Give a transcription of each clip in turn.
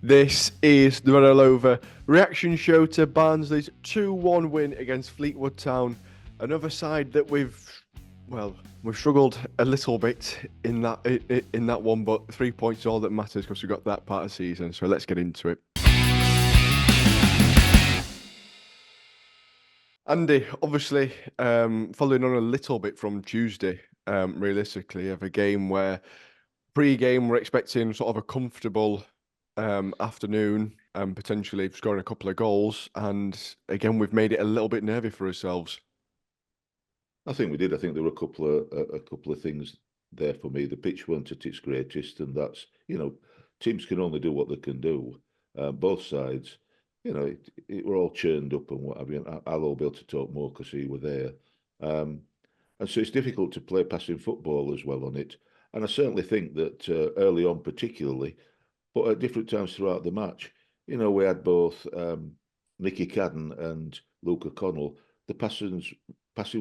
This is the Red All Over reaction show to Barnsley's 2-1 win against Fleetwood Town. Another side that we've struggled a little bit in that one, but 3 points is all that matters because we got that part of the season. So let's get into it. Andy, obviously, following on a little bit from Tuesday, realistically, of a game where pre-game we're expecting sort of a comfortable afternoon and potentially scoring a couple of goals, and again we've made it a little bit nervy for ourselves. I think we did. I think there were a couple of things there for me. The pitch weren't at its greatest, and that's teams can only do what they can do. Both sides, it were all churned up and what have you. I'll all be able to talk more because he were there, and so it's difficult to play passing football as well on it. And I certainly think that early on, particularly, but at different times throughout the match, we had both Nicky Cadden and Luke O'Connell. The passing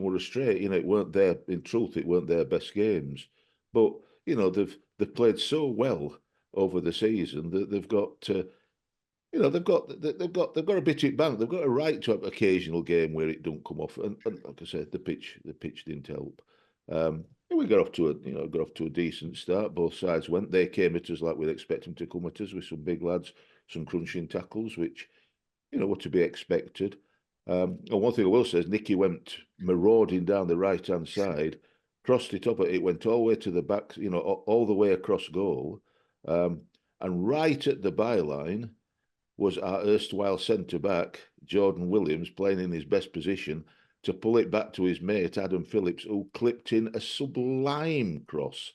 were astray. It weren't their. In truth, it weren't their best games. But they've played so well over the season that they've got. They've got a bit at bank. They've got a right to have an occasional game where it don't come off. And like I said, the pitch didn't help. We got off to a decent start. Both sides went. They came at us like we'd expect them to come at us, with some big lads, some crunching tackles, which were to be expected. And one thing I will say is Nicky went marauding down the right-hand side, crossed it up, it went all the way to the back, all the way across goal. And right at the byline was our erstwhile centre-back, Jordan Williams, playing in his best position, to pull it back to his mate, Adam Phillips, who clipped in a sublime cross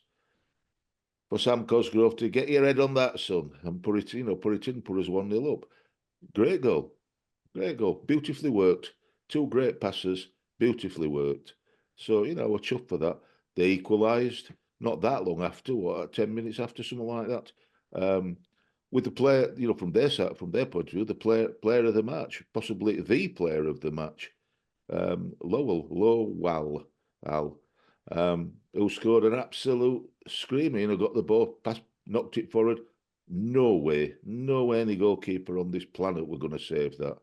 for Sam Cosgrove to get your head on that, son, and put it in, put us 1-0 up. Great goal. Great goal. Beautifully worked. Two great passes. Beautifully worked. So, we're chuffed for that. They equalised not that long after, 10 minutes after, something like that. With the player, from their side, from their point of view, the player of the match, possibly the player of the match, Lowell, Al, who scored an absolute screamer, got the ball, knocked it forward. No way any goalkeeper on this planet were going to save that.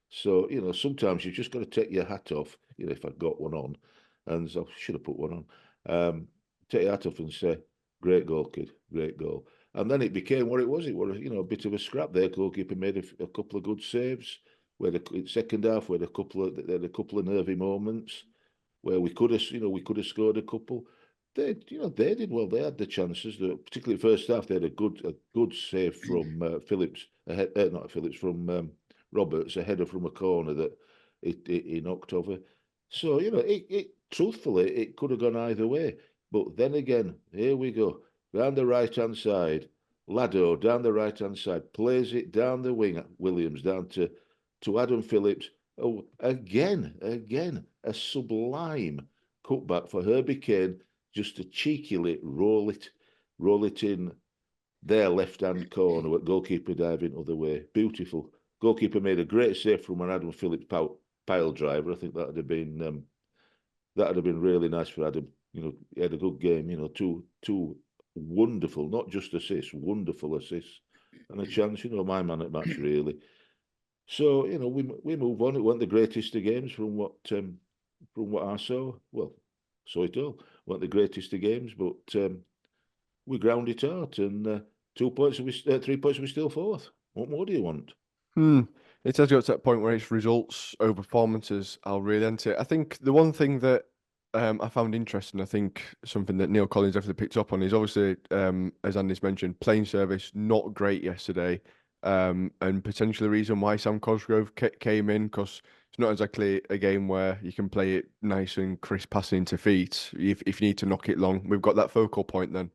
So, sometimes you've just got to take your hat off, if I'd got one on, and I should have put one on, take your hat off and say, great goal, kid, great goal. And then it became what it was. It was, a bit of a scrap there. Goalkeeper made a couple of good saves. Where the second half, we had a couple of nervy moments where we could have scored a couple. They did well. They had the chances. Particularly first half, they had a good save from Phillips. From Roberts, a header from a corner that he knocked over. So truthfully, it could have gone either way. But then again, here we go down the right hand side. Lado down the right hand side plays it down the wing. Williams down to Adam Phillips. Oh, again, a sublime cutback for Herbie Kane, just to cheekily roll it in their left-hand corner at goalkeeper diving other way. Beautiful. Goalkeeper made a great save from an Adam Phillips pile driver. I think that'd have been really nice for Adam. He had a good game. Two wonderful, not just assists, wonderful assists, and a chance. My man at match really. So we move on. It wasn't the greatest of games from what I saw. Well, saw it all. Weren't the greatest of games, but we ground it out, and 3 points. We're still fourth. What more do you want? It has got to that point where it's results over performances. I'll really enter it. I think the one thing that I found interesting, I think something that Neil Collins definitely picked up on, is obviously, as Andy's mentioned, playing service not great yesterday, and potentially the reason why Sam Cosgrove came in, because it's not exactly a game where you can play it nice and crisp passing to feet. If you need to knock it long, we've got that focal point then.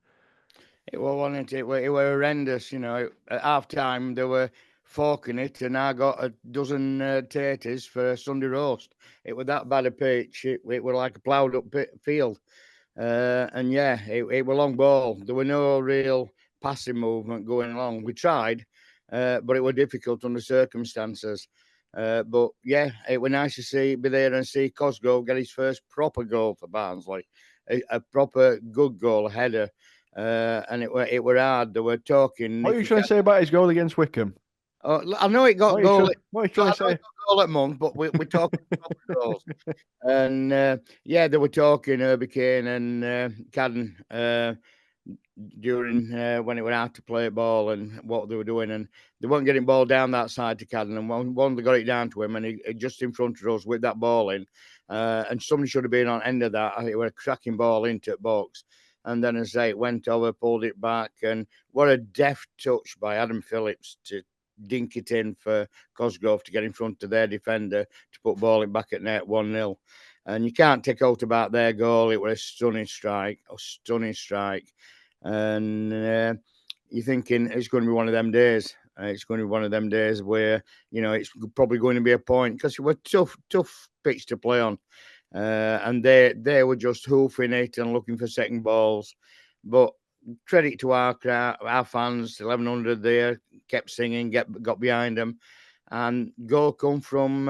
It was, it were horrendous, At half time, they were forking it, and I got a dozen taters for a Sunday roast. It was that bad a pitch. It were like a ploughed up field. And yeah, it were long ball. There were no real passing movement going along. We tried, but it were difficult under circumstances. But yeah, it were nice to be there and see Cosgrove get his first proper goal for Barnsley. A proper good goal, a header. and it were hard. They were talking. What are you Nicky trying to say about his goal against Wickham? I know it got goal. What are you I trying know to say? it got goal at month, but we're talking goals. And yeah, they were talking Herbie Kane and Cadden during when it went out to play ball and what they were doing, and they weren't getting ball down that side to Cadden, and one they got it down to him, and he just in front of us with that ball in, and somebody should have been on end of that. I think it was a cracking ball into the box, and then as it went over, pulled it back, and what a deft touch by Adam Phillips to dink it in for Cosgrove to get in front of their defender to put ball in back at net 1-0. And you can't take out about their goal. It was a stunning strike. And you're thinking it's going to be one of them days. It's going to be one of them days where, it's probably going to be a point because it was tough pitch to play on. And they were just hoofing it and looking for second balls. But credit to our fans, 1,100 there, kept singing, got behind them. And goal come from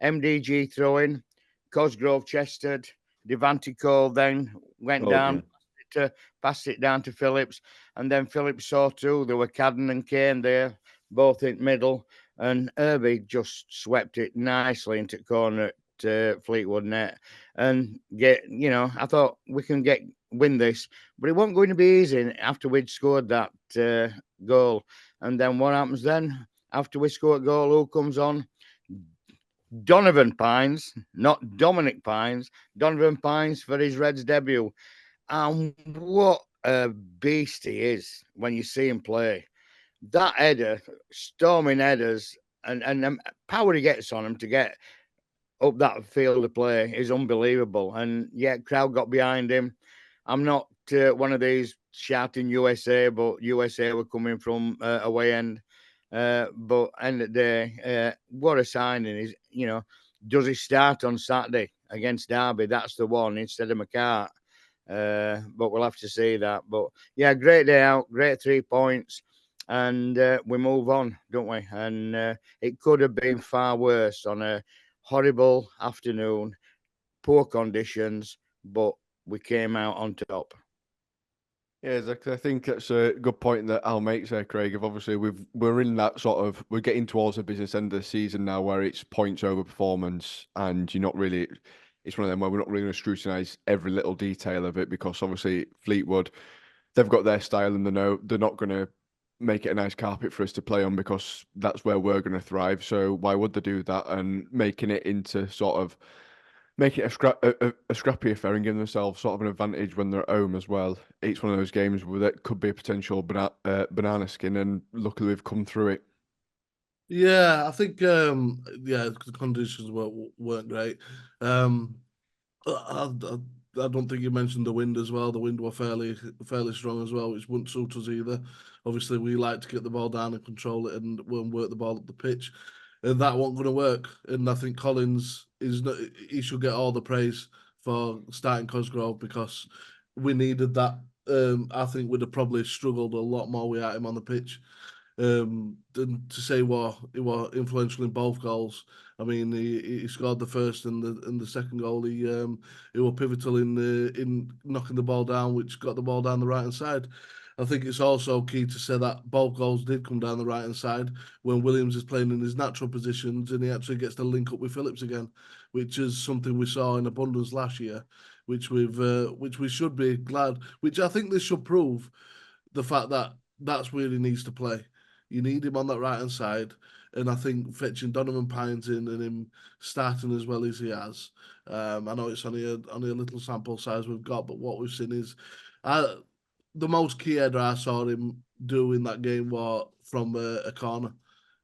MDG throwing, Cosgrove chested, Devante Cole then went down, passed it down to Phillips, and then Phillips saw too. There were Cadden and Kane there, both in middle, and Herbie just swept it nicely into the corner at Fleetwood net, and I thought we can win this, but it wasn't going to be easy after we'd scored that goal. And then what happens then? After we score a goal, who comes on? Donovan Pines, not Dominic Pines. Donovan Pines for his Reds debut. And what a beast he is when you see him play. That header, storming headers, and the power he gets on him to get up that field of play is unbelievable. And yeah, crowd got behind him. I'm not one of these shouting USA, but USA were coming from away end. But end of the day, what a signing is, does he start on Saturday against Derby? That's the one instead of McCart. But we'll have to see that. But yeah, great day out, great 3 points. And we move on, don't we? And it could have been far worse on a horrible afternoon, poor conditions, but we came out on top. Yeah, exactly. I think that's a good point that Al makes there, Craig. Of obviously we're in that we're getting towards the business end of the season now, where it's points over performance, and you're not really. It's one of them where we're not really going to scrutinise every little detail of it, because obviously Fleetwood, they've got their style, and they're not going to make it a nice carpet for us to play on, because that's where we're going to thrive. So why would they do that? And making it into sort of make it a scrappy affair and give themselves sort of an advantage when they're at home as well. It's one of those games where that could be a potential banana skin, and luckily we've come through it. Yeah, I think the conditions weren't great. I don't think you mentioned the wind as well. The wind were fairly strong as well, which wouldn't suit us either. Obviously, we like to get the ball down and control it and work the ball up the pitch, and that wasn't going to work. And I think Collins he should get all the praise for starting Cosgrove, because we needed that. I think we'd have probably struggled a lot more without him on the pitch. Than to say he was influential in both goals. I mean, he scored the first and the second goal. He was pivotal in knocking the ball down, which got the ball down the right hand side. I think it's also key to say that both goals did come down the right hand side when Williams is playing in his natural positions, and he actually gets to link up with Phillips again, which is something we saw in abundance last year, which we should be glad. Which I think this should prove the fact that that's where he needs to play. You need him on that right hand side, and I think fetching Donovan Pines in and him starting as well as he has. I know it's only a little sample size we've got, but what we've seen is, the most key header I saw him do in that game was from a corner.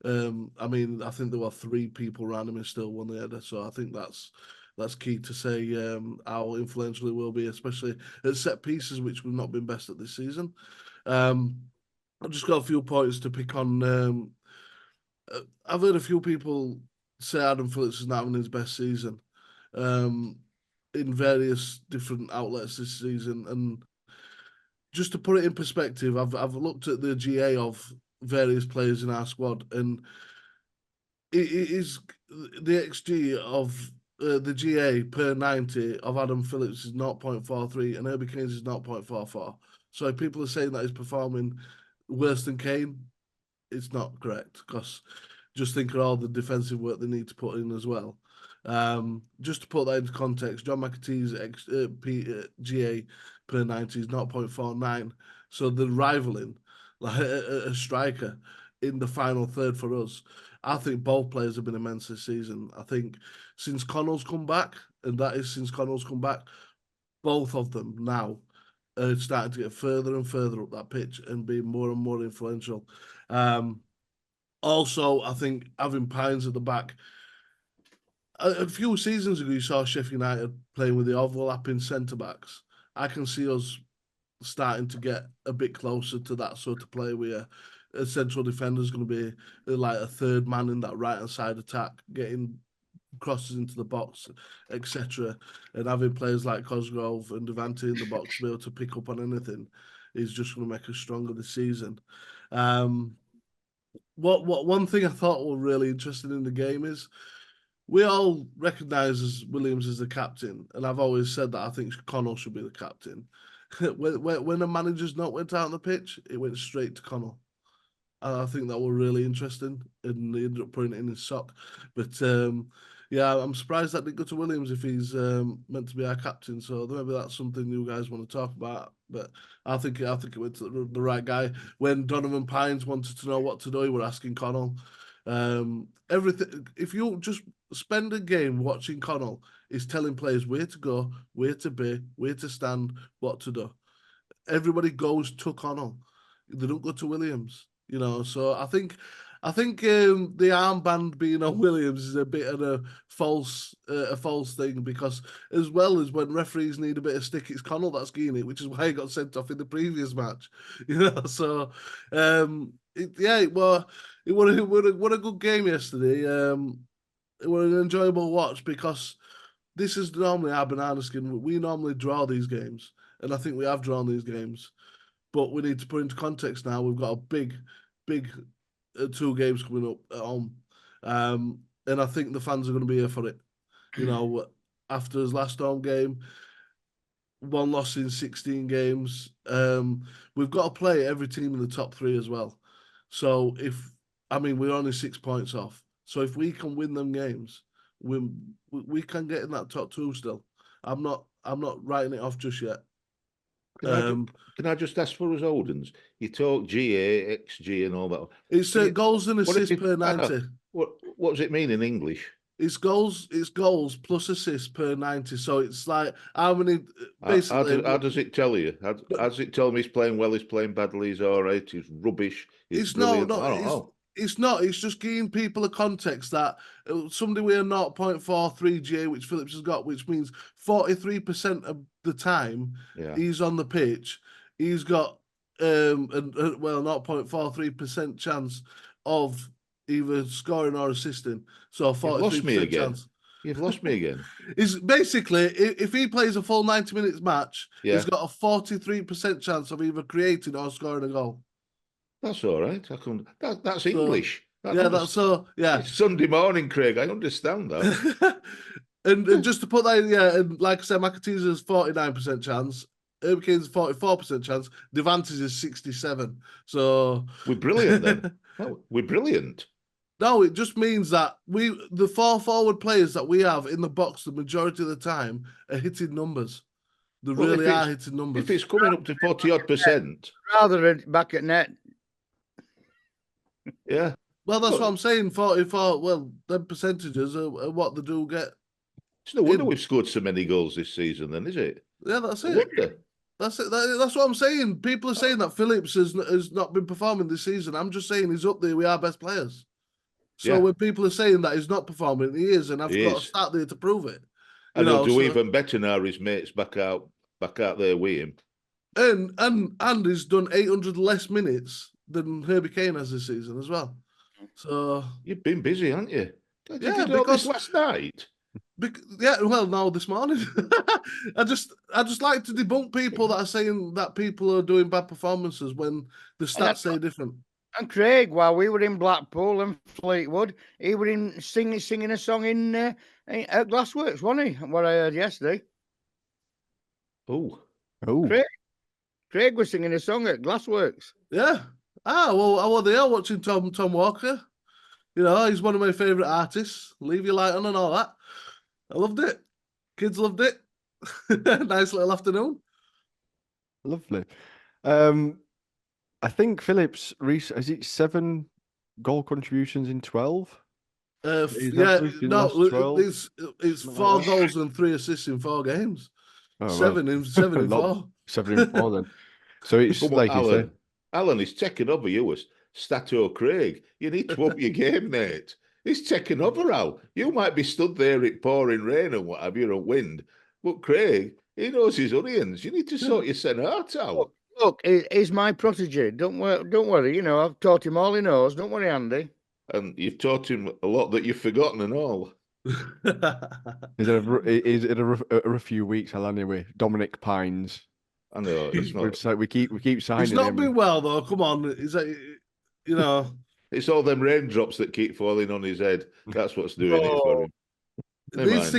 I mean, I think there were 3 people around him and still won the header, so I think that's key to say how influential it will be, especially at set pieces, which we've not been best at this season. I've just got a few points to pick on. I've heard a few people say Adam Phillips is not having his best season in various different outlets this season. And just to put it in perspective, I've looked at the GA of various players in our squad, and it is the XG of the GA per 90 of Adam Phillips is 0.43 and Herbie Kane's is 0.44. So if people are saying that he's performing worse than Kane, it's not correct, because just think of all the defensive work they need to put in as well. Just to put that into context, John McAtee's GA per 90 is 0.49. So they're rivaling like a striker in the final third for us. I think both players have been immense this season. I think since Connell's come back, both of them now are starting to get further and further up that pitch and be more and more influential. Also, I think having Pines at the back, a few seasons ago, you saw Sheffield United playing with the overlapping centre backs. I can see us starting to get a bit closer to that sort of play where a central defender is going to be like a third man in that right hand side attack, getting crosses into the box, etc. And having players like Cosgrove and Devante in the box to be able to pick up on anything is just going to make us stronger this season. What one thing I thought was really interesting in the game is we all recognise Williams as the captain, and I've always said that I think Connell should be the captain. when a manager's not went out on the pitch, it went straight to Connell. And I think that was really interesting, and he ended up putting it in his sock. But yeah, I'm surprised that didn't go to Williams if he's meant to be our captain. So maybe that's something you guys want to talk about. But I think it went to the right guy. When Donovan Pines wanted to know what to do, he were asking Connell. Everything. If you just spend a game watching Connell, is telling players where to go, where to be, where to stand, what to do. Everybody goes to Connell. They don't go to Williams. You know, so I think the armband being on Williams is a bit of a false thing, because as well as when referees need a bit of stick, it's Connell that's getting it, which is why he got sent off in the previous match. You know, so it was a good game yesterday. It was an enjoyable watch, because this is normally our banana skin. We normally draw these games, and I think we have drawn these games. But we need to put into context now. We've got a big 2 games coming up at home, and I think the fans are going to be here for it. You know, after his last home game, 1 loss in 16 games, we've got to play every team in the top 3 as well. So we're only 6 points off. So if we can win them games, we can get in that top 2 still. I'm not writing it off just yet. Can I just ask for us Oldens? You talk GA, XG and all that. It's goals and assists per 90. What does it mean in English? It's goals plus assists per 90. So it's like how many basically. How does it tell you? How does it tell me he's playing well, he's playing badly, he's all right, he's rubbish, he's brilliant? I don't know. It's not. It's just giving people a context that somebody with a 0.43 GA, which Phillips has got, which means 43% of the time he's on the pitch, he's got 0.43% chance of either scoring or assisting. So 43% chance. You've lost me again. Is basically if he plays a full 90 minutes match, he's got a 43% chance of either creating or scoring a goal. That's all right. That's English. It's Sunday morning, Craig. I understand that. and just to put that in, and like I said, McAtee's has 49% chance. Kane's 44% chance. Devante's is 67%. So we're brilliant then. We're brilliant. No, it just means that the 4 forward players that we have in the box the majority of the time are hitting numbers. They really are hitting numbers. If it's coming up to 40-odd%. Rather back at net. Yeah. Well, that's what I'm saying. 44. Well, them percentages are what they do get. It's no wonder we've scored so many goals this season, then, is it? Yeah, that's it. That's it. That's what I'm saying. People are saying that Phillips has not been performing this season. I'm just saying he's up there with our best players. So when people are saying that he's not performing, he is, and I've got to start there to prove it. And he'll do even better now. His mates back out there with him. And he's done 800 less minutes than Herbie Kane has this season as well. So you've been busy, haven't you? Did you do because this last night. No, this morning. I just like to debunk people that are saying that people are doing bad performances when the stats say different. And Craig, while we were in Blackpool and Fleetwood, he was in singing a song at Glassworks, wasn't he? What I heard yesterday. Oh, Craig. Craig was singing a song at Glassworks. Yeah. Well, I was there watching Tom Walker. You know, he's one of my favourite artists. Leave Your Light On and all that. I loved it. Kids loved it. Nice little afternoon. Lovely. I think Phillips has it 7 goal contributions in 12? He's averaged in the last 12? It's 4 goals and 3 assists in 4 games. Oh, well, 7 in 4. 7 in 4 then. So it's Come on, like you say. Alan is taking over you as Stato Craig. You need to up your game, mate. He's taking over, Al. You might be stood there at pouring rain and what have you, or wind, but Craig, he knows his onions. You need to sort your St. Art out. Look, he's my protege. Don't worry. You know, I've taught him all he knows. Don't worry, Andy. And you've taught him a lot that you've forgotten and all. Is it a few weeks, Al, anyway? Dominic Pines. I know it's not. We keep signing. He's not him. been well though. Come on, is that, you know? It's all them raindrops that keep falling on his head. That's what's doing it for him. He needs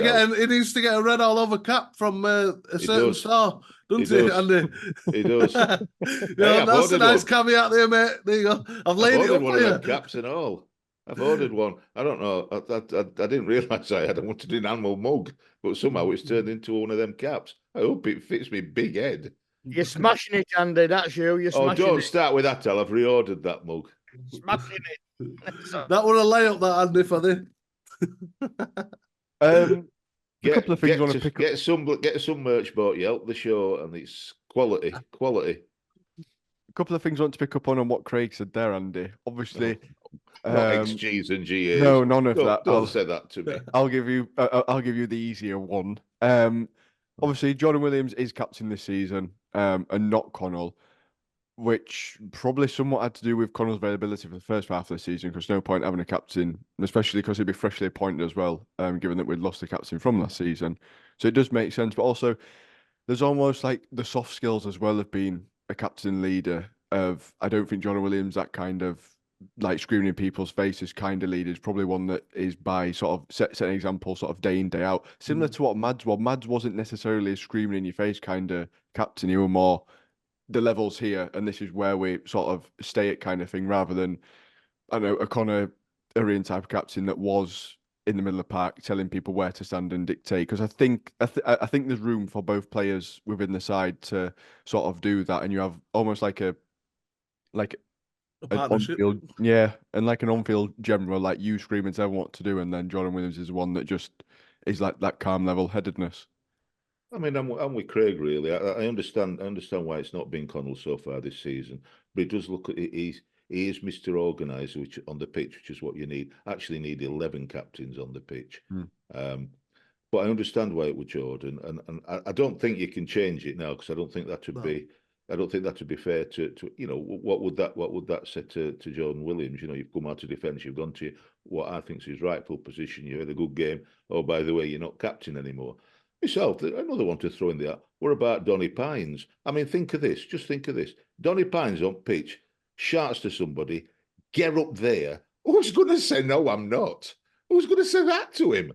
to get a red all over cap from a certain store, doesn't he? Andy? He does. That's a nice caveat there, mate. There you go. I've laid it up one for of you. them caps and all. I've ordered one. I don't know. I didn't realise I wanted an animal mug, but somehow it's turned into one of them caps. I hope it fits me big head. You're smashing it, Andy. That's you. You're smashing don't start with that, Al. I've reordered that mug. Smashing it. That would have lay up that, Andy, for the. A couple of things I want to pick up. Get some merch bought. You help the show, and it's quality. A couple of things I want to pick up on what Craig said there, Andy. Obviously, not XGs and GAs. No, none of that. Don't say that to me. I'll give you the easier one. Obviously, Jordan Williams is captain this season, and not Connell, which probably somewhat had to do with Connell's availability for the first half of the season, because no point having a captain, especially because he'd be freshly appointed as well, given that we'd lost the captain from last season. So it does make sense, but also there's almost like the soft skills as well of being a captain leader. I don't think Jordan Williams, that kind of like screaming in people's faces kind of leader, is probably one that is by sort of set an example sort of day in, day out. Similar to what Mads was. Mads wasn't necessarily a screaming in your face kind of captain. He was more the levels here, and this is where we sort of stay at kind of thing, rather than, I don't know, a Conor Arian type of captain that was in the middle of the park telling people where to stand and dictate. Because I think there's room for both players within the side to sort of do that, and you have almost like a partnership. And like an on-field general, like you screaming to everyone what to do, and then Jordan Williams is the one that just is like that calm level-headedness. I mean, I'm with Craig really. I understand why it's not been Connell so far this season, but it does look at it. He is Mr. Organiser, which on the pitch, which is what you need. Actually, need 11 captains on the pitch. But I understand why it was Jordan, and I don't think you can change it now, because I don't think that would be. I don't think that would be fair to what would that say to Jordan Williams? You know, you've come out of defence, you've gone to what I think is his rightful position. You had a good game. Oh, by the way, you're not captain anymore. Myself, another one to throw in there. What about Donny Pines? I mean, think of this. Just think of this. Donny Pines on pitch, shouts to somebody, get up there. Who's going to say, no, I'm not? Who's going to say that to him?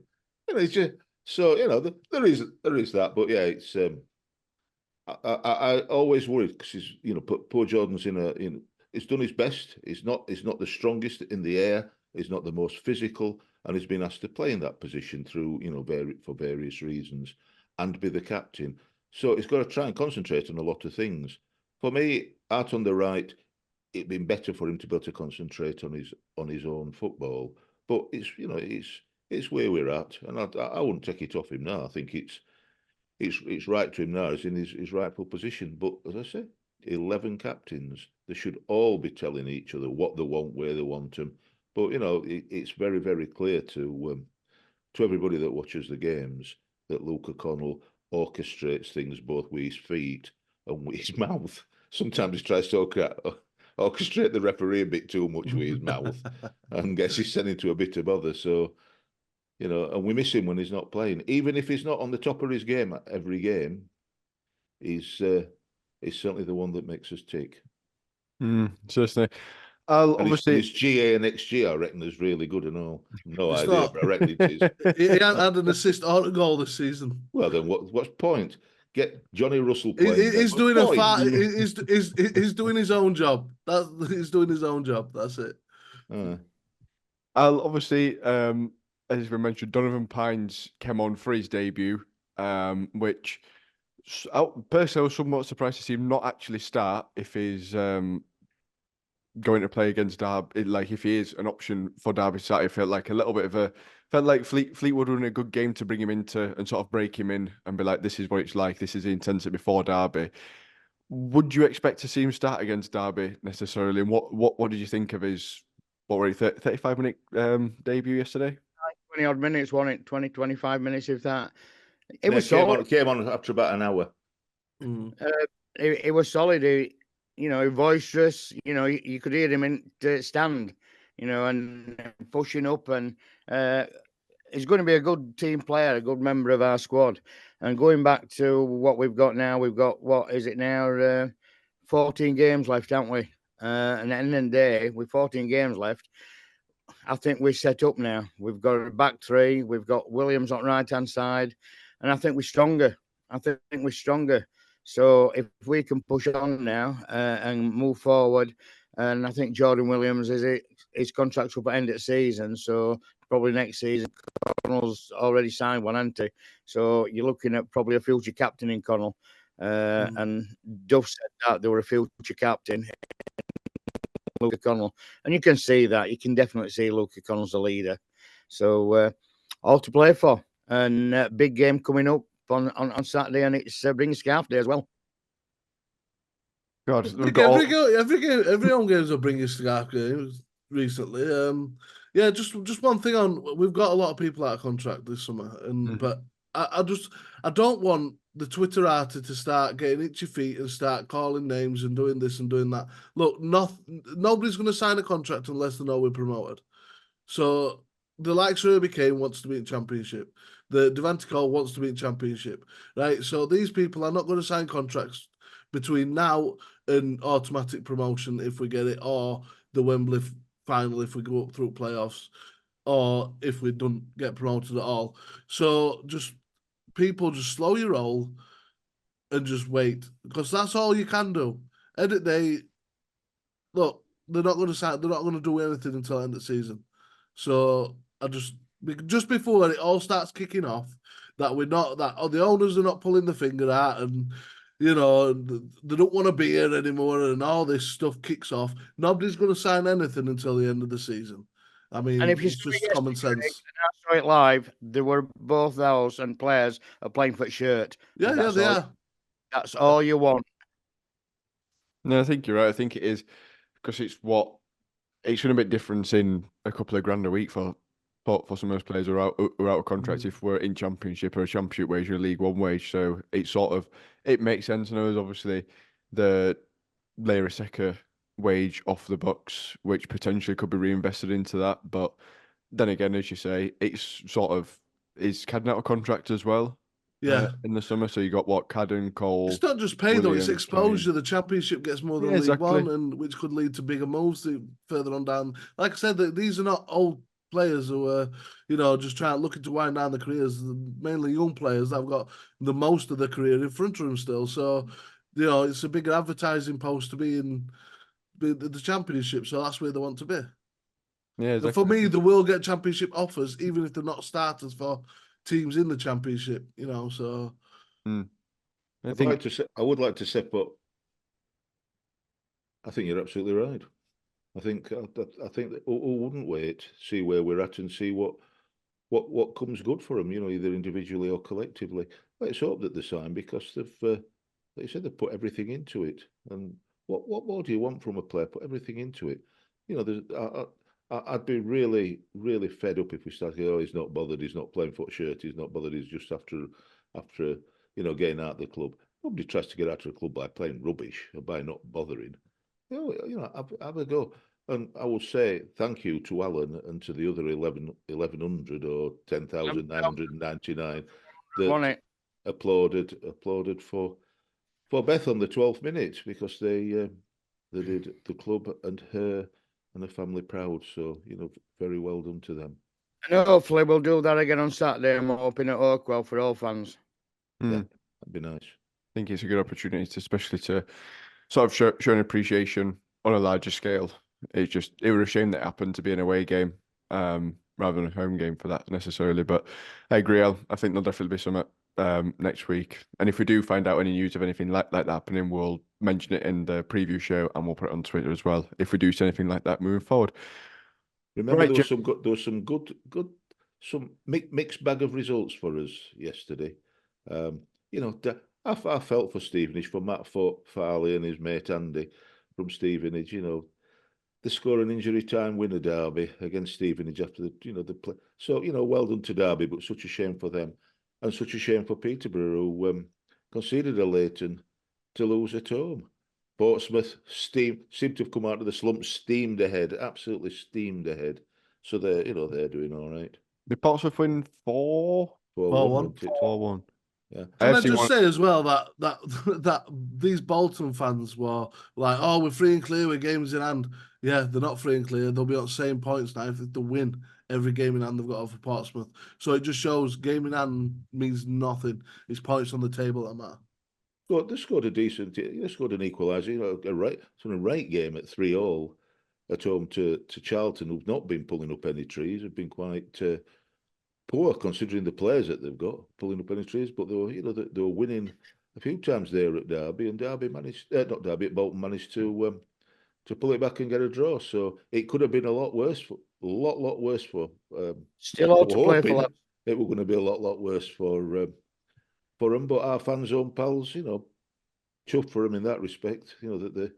You know, it's just, so, you know, there is that. But yeah, it's, I always worried because he's, you know, poor Jordan's he's done his best. He's not the strongest in the air. He's not the most physical, and he's been asked to play in that position through, you know, for various reasons, and be the captain. So he's got to try and concentrate on a lot of things. For me, out on the right, it'd been better for him to be able to concentrate on his own football. But it's, you know, it's where we're at, and I wouldn't take it off him now. I think it's right to him now. He's in his rightful position. But as I say, 11 captains. They should all be telling each other what they want, where they want them. But, you know, it's very, very clear to everybody that watches the games that Luke O'Connell orchestrates things both with his feet and with his mouth. Sometimes he tries to orchestrate the referee a bit too much with his mouth and gets his son into a bit of bother. So, you know, and we miss him when he's not playing. Even if he's not on the top of his game at every game, he's certainly the one that makes us tick. Certainly. Obviously, his GA and XG, I reckon, is really good and all. No idea, but I reckon it is. He had an assist or a goal this season. Well, then what's point? get Johnny Russell playing. He's then. doing a Fine. he's doing his own job. He's doing his own job. That's it. I'll obviously, as we mentioned, Donovan Pines came on for his debut, which personally I was somewhat surprised to see him not actually start if he's going to play against Derby. Like if he is an option for Derby Saturday, it felt like a little bit of a felt like Fleetwood were in a good game to bring him into and sort of break him in and be like, this is what it's like. This is the intensity before Derby. Would you expect to see him start against Derby necessarily? And what did you think of his 35-minute debut yesterday? 20 odd minutes, wasn't it? 20, 25 minutes, if that. It was solid. Came on after about an hour. It was solid. Boisterous. You could hear him in the stand. And pushing up, and he's going to be a good team player, a good member of our squad. And going back to what we've got now, we've got, what is it now? 14 games left, haven't we? And at the end of the day, with 14 games left, I think we're set up now. We've got a back three. We've got Williams on the right-hand side. And I think we're stronger. So if we can push on now and move forward, and I think Jordan Williams, his contract's up at the end of the season. So probably next season, Connell's already signed one, hasn't he? So you're looking at probably a future captain in Connell. And Duff said that there were a future captain, Luca Connell. And you can see that. You can definitely see Luca Connell's the leader. So all to play for. And big game coming up on Saturday, and it's Bring Scarf Day as well. God, every home games are Bring Scarf games recently. Just one thing on. We've got a lot of people out of contract this summer, but I don't want the Twitterati to start getting itchy feet and start calling names and doing this and doing that. Look, nobody's going to sign a contract unless they know we're promoted. So the likes of Herbie Kane wants to be in Championship. The Devante Cole wants to be in Championship, right? So these people are not going to sign contracts between now and automatic promotion if we get it, or the Wembley final if we go up through playoffs, or if we don't get promoted at all. So people just slow your roll and just wait, because that's all you can do. End of the day, look, they're not going to sign. They're not going to do anything until the end of the season. So I just before it all starts kicking off, that the owners are not pulling the finger out, and they don't want to be here anymore, and all this stuff kicks off. Nobody's going to sign anything until the end of the season. I mean, and if it's just common sense. I saw it live. There were both those and players are playing for a shirt. Yeah, they are. That's all you want. No, I think you're right. I think it is, because it's shouldn't make a difference in a couple of grand a week for some of those players who are out of contract if we're in Championship or a Championship wage or a League One wage. So it makes sense. And there's obviously the Leira wage off the books, which potentially could be reinvested into that. But then again, as you say, it's is Cadden out of contract as well? Yeah, in the summer. So you got Cadden, Cole. It's not just pay though; it's exposure. The Championship gets more than League One, and which could lead to bigger moves further on down. Like I said, these are not old players who are, just looking to wind down their careers. Mainly young players that have got the most of their career in front of them still. So, it's a bigger advertising post to be in the Championship. So that's where they want to be. Yeah, exactly. For me, they will get Championship offers, even if they're not starters for teams in the Championship. So. I would like to say, but I think you're absolutely right. I think that who wouldn't wait, see where we're at, and see what comes good for them. Either individually or collectively. Let's hope that they sign, because they've, like you said, they've put everything into it. And what more do you want from a player? Put everything into it. I'd be really, really fed up if we started. Oh, he's not bothered. He's not playing for a shirt. He's not bothered. He's just after getting out of the club. Nobody tries to get out of the club by playing rubbish or by not bothering. Have a go. And I will say thank you to Alan and to the other 1,100 or 10,999 that applauded for Beth on the 12th minute, because they did the club and her and the family proud. So, very well done to them. And hopefully we'll do that again on Saturday. I'm hoping at Oakwell for all fans. Yeah, that'd be nice. think it's a good opportunity, especially to sort of show an appreciation on a larger scale. It was a shame that it happened to be an away game, rather than a home game for that necessarily. But I agree. I think there'll definitely be some next week. And if we do find out any news of anything like that happening, we'll mention it in the preview show and we'll put it on Twitter as well. If we do see anything like that moving forward. Remember, Right, there was some good, some mixed bag of results for us yesterday. I felt for Stevenage, for Matt Farley and his mate Andy from Stevenage. They score an injury time winner derby against Stevenage after the play. So well done to Derby, but such a shame for them, and such a shame for Peterborough, who conceded a Leighton to lose at home. Portsmouth seemed to have come out of the slump, steamed ahead, absolutely steamed ahead. So they're doing all right. The Portsmouth win 4-1. 4-1. 4-1. Yeah. Can I just say as well that these Bolton fans were like, "Oh, we're free and clear with games in hand." Yeah, they're not free and clear. They'll be on the same points now if they win every game in hand they've got over Portsmouth. So it just shows game in hand means nothing. It's points on the table that matter. Well, they scored a decent. They scored an equaliser. A right game at 3-3 at home to Charlton, who've not been pulling up any trees. Have been quite poor considering the players that they've got pulling up any trees. But they were winning a few times there at Derby, and Derby managed not Derby at Bolton managed to pull it back and get a draw. So it could have been a lot worse. A lot worse for. Still all to play for. It was going to be a lot worse for them, but our fans' own pals, chuffed for them in that respect. That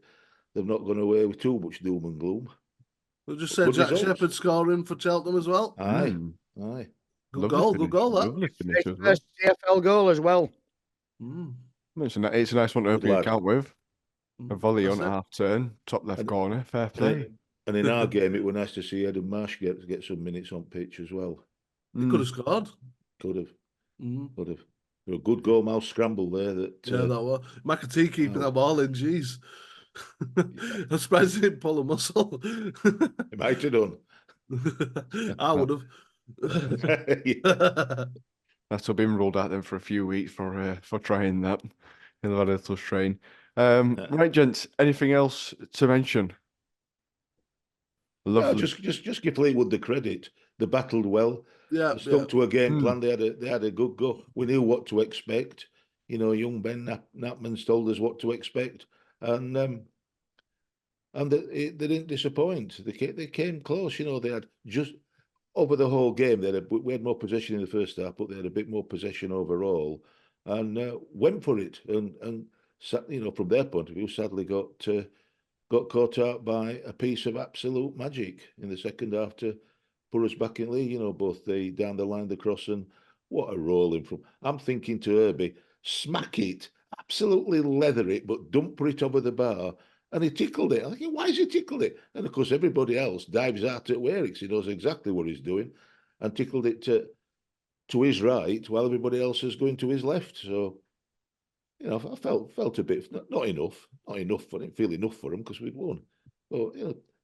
they've not gone away with too much doom and gloom. We'll just say Jack Shepherd scoring for Cheltenham as well. Aye. Good goal. That. First CFL goal as well. It's a nice one to open your account with. A volley on a half turn, top left corner, fair play. And in our game, it was nice to see Adam Marsh get some minutes on pitch as well. He could have scored. Could have. A good goal mouth scramble there. That was McAtee keeping that ball in. Jeez, I'm surprised he didn't pull a muscle. He might have done. I would have. That's been ruled out then for a few weeks for trying that. He'll have a little strain. Right, gents. Anything else to mention? Lovely. No, just give Fleetwood the credit. They battled well. Yeah, stuck to a game plan. They had a good go. We knew what to expect. Young Ben Knapman's told us what to expect, and they didn't disappoint. They came close. They had just over the whole game. We had more possession in the first half, but they had a bit more possession overall, and went for it. And from their point of view, sadly got caught out by a piece of absolute magic in the second half to put us back in league. Both the down the line, the cross, and what a rolling from. I'm thinking to Herbie, smack it, absolutely leather it, but don't put it over the bar. And he tickled it. I'm thinking, why has he tickled it? And of course, everybody else dives out at Weirix. He knows exactly what he's doing, and tickled it to his right, while everybody else is going to his left. So, I felt a bit not enough for him. Feel enough for him because we'd won. But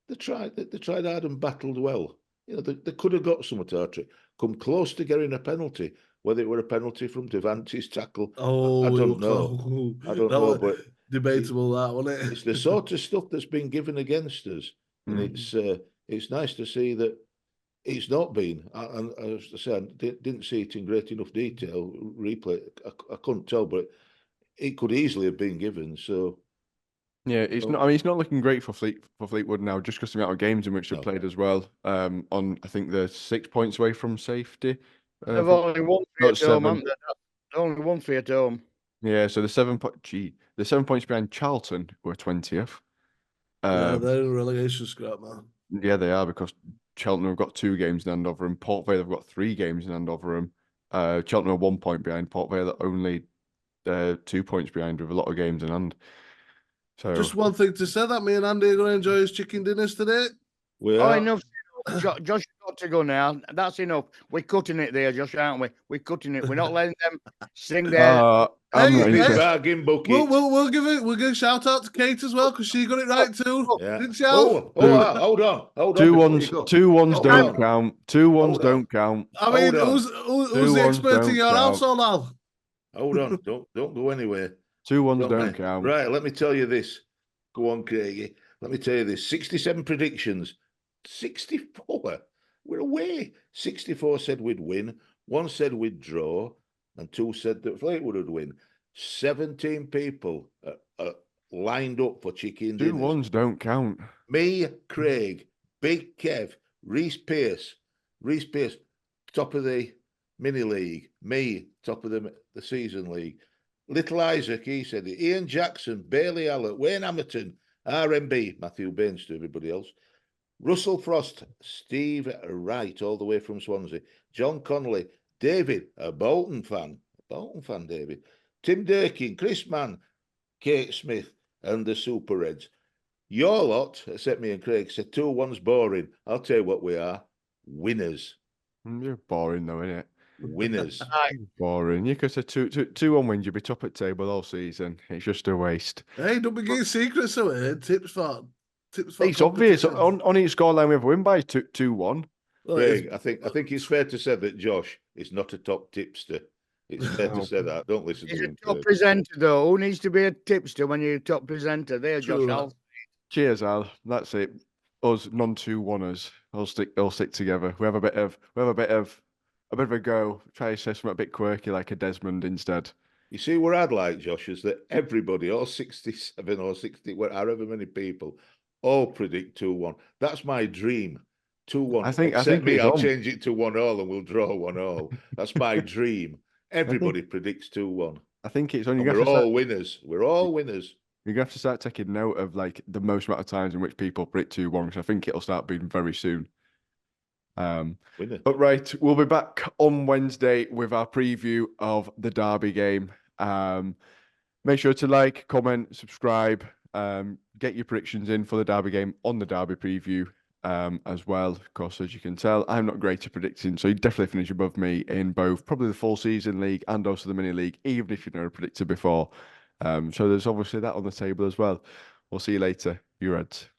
they tried hard and battled well. They could have got some at come close to getting a penalty. Whether it were a penalty from Devante's tackle, I don't know. I don't know, but debatable that, wasn't it? It's the sort of stuff that's been given against us, and it's nice to see that it's not been. And as I said, I didn't see it in great enough detail. Replay, I couldn't tell, but it could easily have been given. So. Yeah, it's not. I mean, it's not looking great for Fleetwood now, just because the amount of games in which they've played as well. I think they're 6 points away from safety. They've only won 3 at home, haven't they? Only won 3 at home. Yeah, so the 7 points behind Charlton, who are 20th. Yeah, they're in relegation scrap, man. Yeah, they are, because Cheltenham have got 2 games in hand over them. Port Vale have got 3 games in hand over them. Cheltenham are 1 point behind. Port Vale are only 2 points behind with a lot of games in hand. So, just one thing to say, that me and Andy are going to enjoy his chicken dinners today. Enough. Josh got to go now. That's enough. We're cutting it there, Josh, aren't we? We're cutting it. We're not letting them sing there. Bargain bucket. We'll give a shout out to Kate as well, because she got it right too. Didn't she? Hold on. 2 1s don't count. 2 1s don't count. I mean, who's the expert in your household, Al? Hold on. Don't go anywhere. 2-1s Don't don't I? count. Right, let me tell you this. Go on, Craigie. Let me tell you this. 67 predictions. 64. We're away. 64 said we'd win. 1 said we'd draw. And 2 said that Fleetwood would win. 17 people lined up for chicken dinners. 2-1s don't count. Me, Craig, Big Kev, Reese Pierce, top of the mini league. Me, top of the season league. Little Isaac, he said it. Ian Jackson, Bailey Allett, Wayne Hamilton, RMB, Matthew Baines to everybody else. Russell Frost, Steve Wright, all the way from Swansea. John Connolly, David, a Bolton fan, David. Tim Durkin, Chris Mann, Kate Smith, and the Super Reds. Your lot, except me and Craig, said 2-1's boring. I'll tell you what we are. Winners. You're boring though, innit? Winners. Boring. You could say 2-1 wins, you'd be top at table all season. It's just a waste. Hey, don't be getting secrets away. Tips for It's obvious. competitions. On each scoreline we have a win by 2-1. Well, Craig, I think it's fair to say that Josh is not a top tipster. It's fair to No. say that. Don't listen He's to a him. top Craig. presenter, though. Who needs to be a tipster when you're a top presenter? There, True, Josh. Al. Cheers, Al. That's it. Us non-2-1ers. All stick together. We have a bit of a go. Try to say something a bit quirky like a Desmond instead. You see, what I'd like, Josh, is that everybody, all 67 or 60, however many people, all predict 2-1. That's my dream. 2-1. I think Except me, it's I'll on. change it to 1-1 and we'll draw 1-1. That's my dream. Everybody predicts 2-1. I think it's on. And You're we're gonna all winners. We're all winners. have to start taking note of like the most amount of times in which people predict 2-1, because I think it'll start being very soon. Winner. But right, we'll be back on Wednesday with our preview of the Derby game. Make sure to like, comment, subscribe, get your predictions in for the Derby game on the Derby preview as well. Of course, as you can tell, I'm not great at predicting, so you definitely finish above me in both probably the full season league and also the mini league, even if you've never predicted before. So there's obviously that on the table as well. We'll see you later, you Reds.